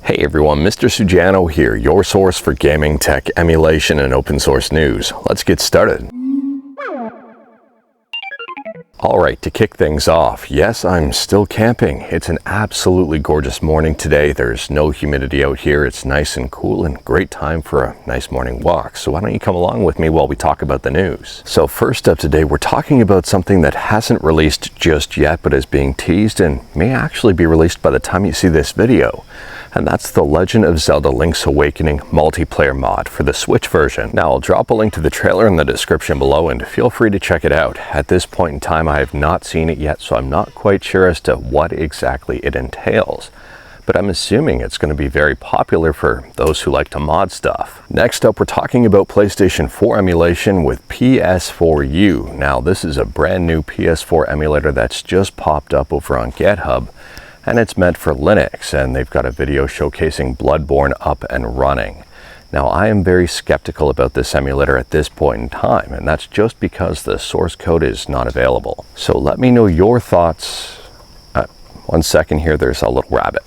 Hey everyone, Mr. Sujano here, your source for gaming, tech, emulation, and open source news. Let's get started. Alright, to kick things off, yes, I'm still camping. It's an absolutely gorgeous morning today. There's no humidity out here. It's nice and cool and great time for a nice morning walk. So why don't you come along with me while we talk about the news. So first up today, we're talking about something that hasn't released just yet, but is being teased and may actually be released by the time you see this video. And that's the Legend of Zelda Link's Awakening multiplayer mod for the Switch version. Now, I'll drop a link to the trailer in the description below and feel free to check it out. At this point in time, I have not seen it yet, so I'm not quite sure as to what exactly it entails. But I'm assuming it's going to be very popular for those who like to mod stuff. Next up, we're talking about PlayStation 4 emulation with PS4U. Now, this is a brand new PS4 emulator that's just popped up over on GitHub. And it's meant for Linux, and they've got a video showcasing Bloodborne up and running. Now, I am very skeptical about this emulator at this point in time, and that's just because the source code is not available. So let me know your thoughts. One second here, there's a little rabbit.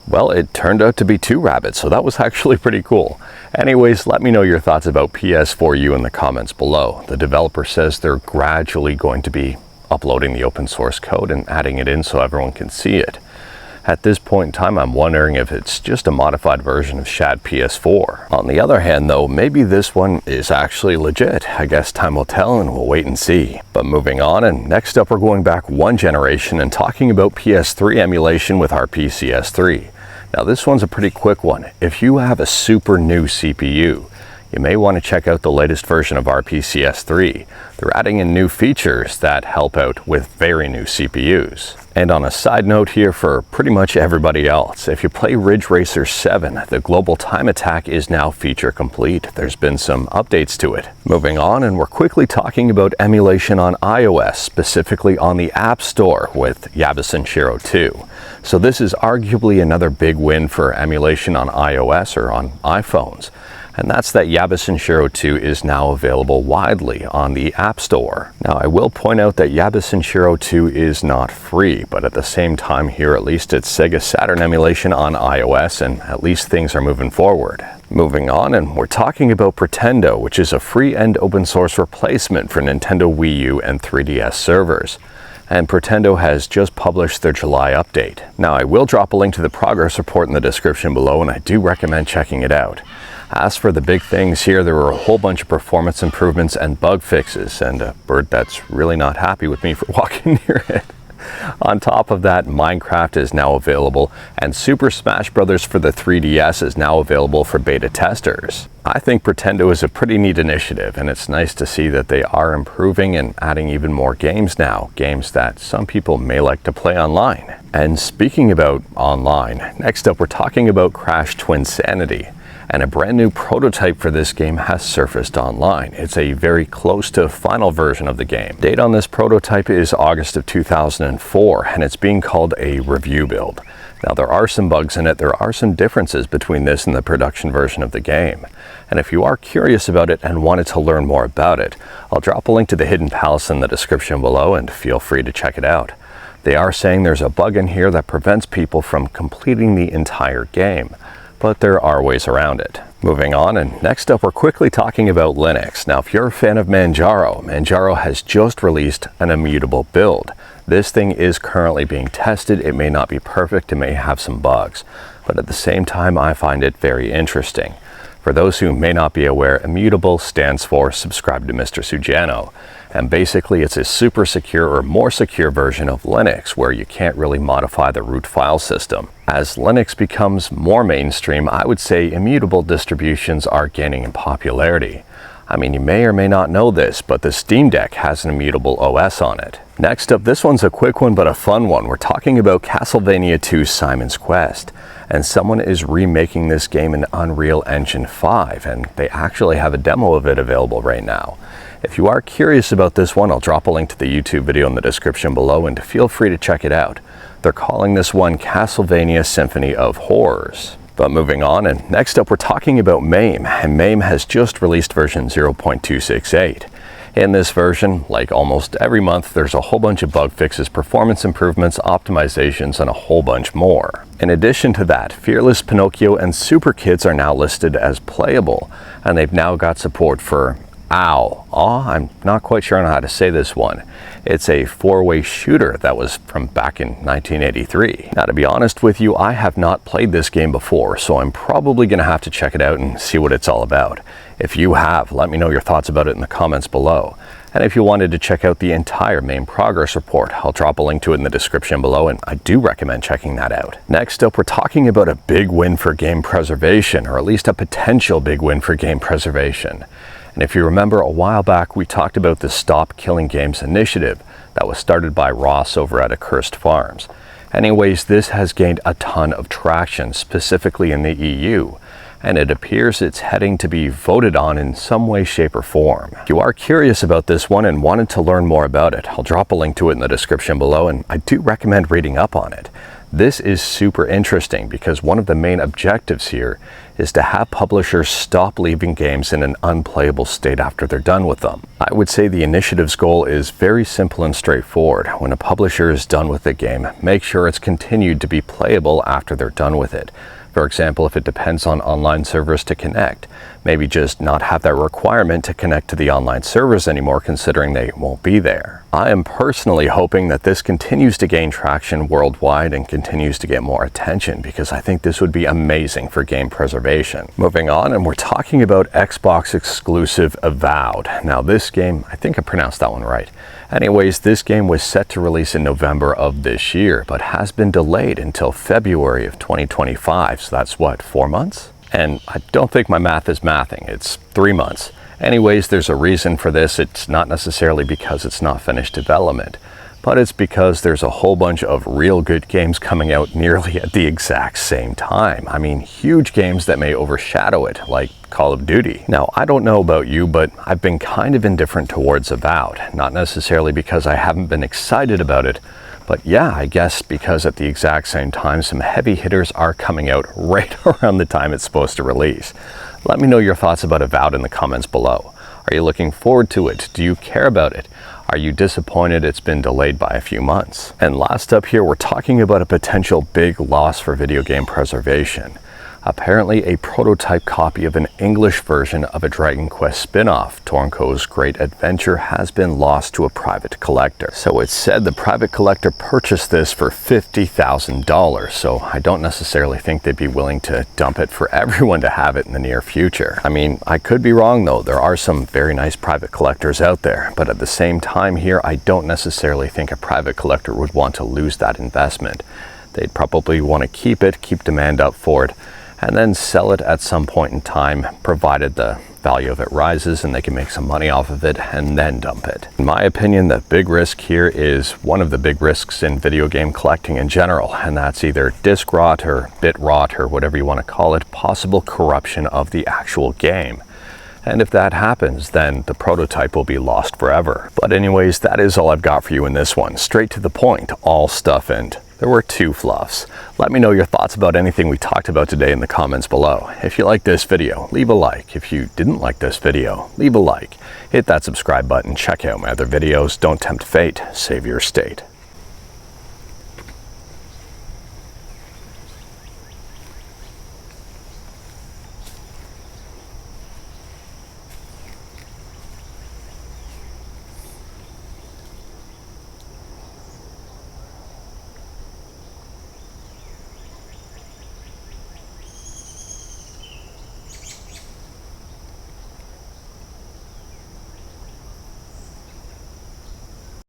Well, it turned out to be two rabbits, so that was actually pretty cool. Anyways, let me know your thoughts about PS4U in the comments below. The developer says they're gradually going to be uploading the open source code and adding it in so everyone can see it. At this point in time, I'm wondering if it's just a modified version of Shad PS4. On the other hand, though, maybe this one is actually legit. I guess time will tell and we'll wait and see. But moving on, and next up we're going back one generation and talking about PS3 emulation with RPCS3. Now this one's a pretty quick one. If you have a super new CPU, you may want to check out the latest version of RPCS3. They're adding in new features that help out with very new CPUs. And on a side note here for pretty much everybody else, if you play Ridge Racer 7, the global time attack is now feature complete. There's been some updates to it. Moving on, and we're quickly talking about emulation on iOS, specifically on the App Store with Yabasanshiro 2. So this is arguably another big win for emulation on iOS or on iPhones. And that's that Yabasanshiro 2 is now available widely on the App Store. Now, I will point out that Yabasanshiro 2 is not free, but at the same time here, at least it's Sega Saturn emulation on iOS, and at least things are moving forward. Moving on, and we're talking about Pretendo, which is a free and open source replacement for Nintendo Wii U and 3DS servers. And Pretendo has just published their July update. Now, I will drop a link to the progress report in the description below, and I do recommend checking it out. As for the big things here, there were a whole bunch of performance improvements and bug fixes, and a bird that's really not happy with me for walking near it. On top of that, Minecraft is now available, and Super Smash Bros. For the 3DS is now available for beta testers. I think Pretendo is a pretty neat initiative, and it's nice to see that they are improving and adding even more games now, games that some people may like to play online. And speaking about online, next up we're talking about Crash Twinsanity. And a brand new prototype for this game has surfaced online. It's a very close to final version of the game. Date on this prototype is August of 2004, and it's being called a review build. Now, there are some bugs in it. There are some differences between this and the production version of the game. And if you are curious about it and wanted to learn more about it, I'll drop a link to the Hidden Palace in the description below and feel free to check it out. They are saying there's a bug in here that prevents people from completing the entire game, but there are ways around it. Moving on, and next up we're quickly talking about Linux. Now, if you're a fan of Manjaro has just released an immutable build. This thing is currently being tested. It may not be perfect, it may have some bugs, but at the same time I find it very interesting. For those who may not be aware, Immutable stands for Subscribe to Mr. Sujano. And basically it's a super secure or more secure version of Linux where you can't really modify the root file system. As Linux becomes more mainstream, I would say immutable distributions are gaining in popularity. I mean, you may or may not know this, but the Steam Deck has an immutable OS on it. Next up, this one's a quick one but a fun one. We're talking about Castlevania 2 Simon's Quest. And someone is remaking this game in Unreal Engine 5, and they actually have a demo of it available right now. If you are curious about this one, I'll drop a link to the YouTube video in the description below, and feel free to check it out. They're calling this one Castlevania Symphony of Horrors. But moving on, and next up we're talking about MAME, and MAME has just released version 0.268. In this version, like almost every month, there's a whole bunch of bug fixes, performance improvements, optimizations, and a whole bunch more. In addition to that, Fearless, Pinocchio, and Super Kids are now listed as playable, and they've now got support for I'm not quite sure on how to say this one. It's a four-way shooter that was from back in 1983. Now, to be honest with you, I have not played this game before, so I'm probably going to have to check it out and see what it's all about. If you have, let me know your thoughts about it in the comments below. And if you wanted to check out the entire MAME progress report, I'll drop a link to it in the description below, and I do recommend checking that out. Next up, we're talking about a big win for game preservation, or at least a potential big win for game preservation. And if you remember, a while back we talked about the Stop Killing Games initiative that was started by Ross over at Accursed Farms. Anyways, this has gained a ton of traction, specifically in the EU, and it appears it's heading to be voted on in some way, shape, or form. If you are curious about this one and wanted to learn more about it, I'll drop a link to it in the description below, and I do recommend reading up on it. This is super interesting because one of the main objectives here is to have publishers stop leaving games in an unplayable state after they're done with them. I would say the initiative's goal is very simple and straightforward. When a publisher is done with the game, make sure it's continued to be playable after they're done with it. For example, if it depends on online servers to connect, maybe just not have that requirement to connect to the online servers anymore, considering they won't be there. I am personally hoping that this continues to gain traction worldwide and continues to get more attention, because I think this would be amazing for game preservation. Moving on, and we're talking about Xbox exclusive Avowed. Now this game, I think I pronounced that one right. Anyways, this game was set to release in November of this year, but has been delayed until February of 2025. So that's what, 4 months? And I don't think my math is mathing, it's 3 months. Anyways, there's a reason for this. It's not necessarily because it's not finished development, but it's because there's a whole bunch of real good games coming out nearly at the exact same time. I mean, huge games that may overshadow it, like Call of Duty. Now, I don't know about you, but I've been kind of indifferent towards Avowed. Not necessarily because I haven't been excited about it, but yeah, I guess because at the exact same time, some heavy hitters are coming out right around the time it's supposed to release. Let me know your thoughts about Avowed in the comments below. Are you looking forward to it? Do you care about it? Are you disappointed it's been delayed by a few months? And last up here, we're talking about a potential big loss for video game preservation. Apparently, a prototype copy of an English version of a Dragon Quest spin-off, Tornko's Great Adventure, has been lost to a private collector. So it's said the private collector purchased this for $50,000, so I don't necessarily think they'd be willing to dump it for everyone to have it in the near future. I mean, I could be wrong though. There are some very nice private collectors out there, but at the same time here, I don't necessarily think a private collector would want to lose that investment. They'd probably want to keep it, keep demand up for it, and then sell it at some point in time, provided the value of it rises and they can make some money off of it, and then dump it. In my opinion, the big risk here is one of the big risks in video game collecting in general, and that's either disc rot or bit rot or whatever you want to call it, possible corruption of the actual game. And if that happens, then the prototype will be lost forever. But anyways, that is all I've got for you in this one. Straight to the point, all stuff, and there were 2 fluffs. Let me know your thoughts about anything we talked about today in the comments below. If you liked this video, leave a like. If you didn't like this video, leave a like. Hit that subscribe button, check out my other videos. Don't tempt fate, save your state.